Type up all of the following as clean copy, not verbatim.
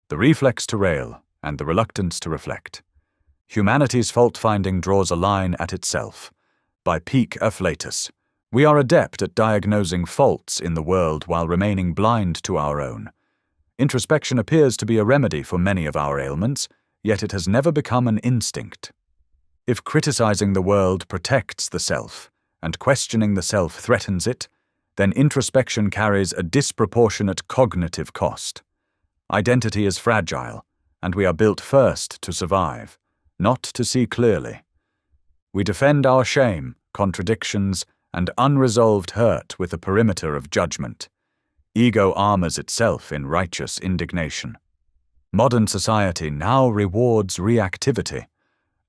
the reflex to rail and the reluctance to reflect. Humanity's fault-finding draws a line at itself. By peak afflatus, we are adept at diagnosing faults in the world while remaining blind to our own. Introspection appears to be a remedy for many of our ailments, yet it has never become an instinct. If criticizing the world protects the self, and questioning the self threatens it, then introspection carries a disproportionate cognitive cost. Identity is fragile, and we are built first to survive, not to see clearly. We defend our shame, contradictions, and unresolved hurt with a perimeter of judgment. Ego armors itself in righteous indignation. Modern society now rewards reactivity.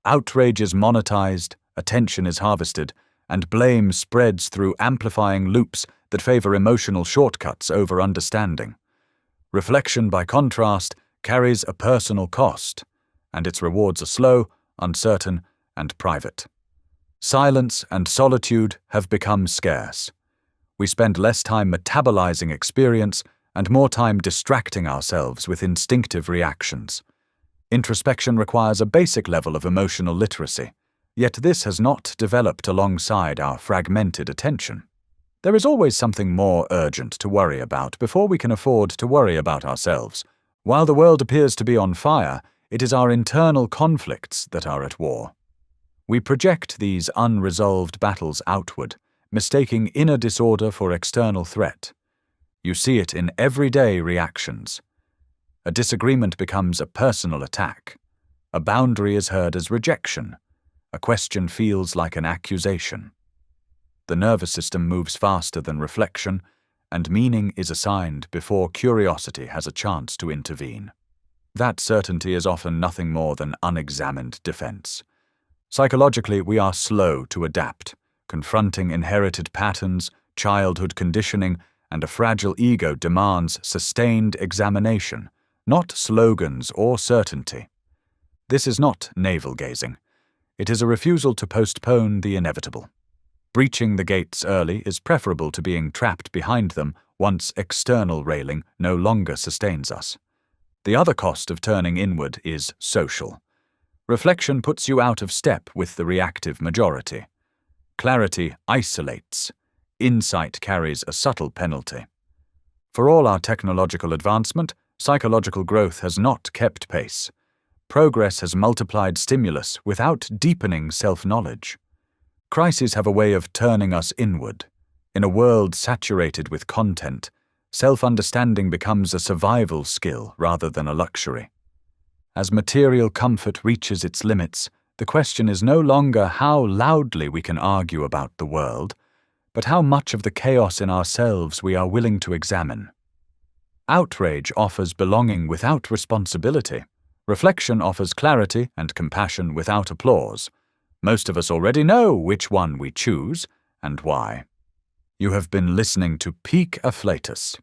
Outrage is monetized, attention is harvested, and blame spreads through amplifying loops that favor emotional shortcuts over understanding. Reflection, by contrast, carries a personal cost, and its rewards are slow, uncertain, and private. Silence and solitude have become scarce. We spend less time metabolizing experience and more time distracting ourselves with instinctive reactions. Introspection requires a basic level of emotional literacy, yet this has not developed alongside our fragmented attention. There is always something more urgent to worry about before we can afford to worry about ourselves. While the world appears to be on fire, it is our internal conflicts that are at war. We project these unresolved battles outward, mistaking inner disorder for external threat. You see it in everyday reactions. A disagreement becomes a personal attack. A boundary is heard as rejection. A question feels like an accusation. The nervous system moves faster than reflection, and meaning is assigned before curiosity has a chance to intervene. That certainty is often nothing more than unexamined defense. Psychologically, we are slow to adapt, confronting inherited patterns, childhood conditioning, and a fragile ego demands sustained examination, not slogans or certainty. This is not navel-gazing. It is a refusal to postpone the inevitable. Breaching the gates early is preferable to being trapped behind them once external railing no longer sustains us. The other cost of turning inward is social. Reflection puts you out of step with the reactive majority. Clarity isolates. Insight carries a subtle penalty. For all our technological advancement, psychological growth has not kept pace. Progress has multiplied stimulus without deepening self-knowledge. Crises have a way of turning us inward. In a world saturated with content, self-understanding becomes a survival skill rather than a luxury. As material comfort reaches its limits, the question is no longer how loudly we can argue about the world, but how much of the chaos in ourselves we are willing to examine. Outrage offers belonging without responsibility. Reflection offers clarity and compassion without applause. Most of us already know which one we choose and why. You have been listening to Peak Afflatus.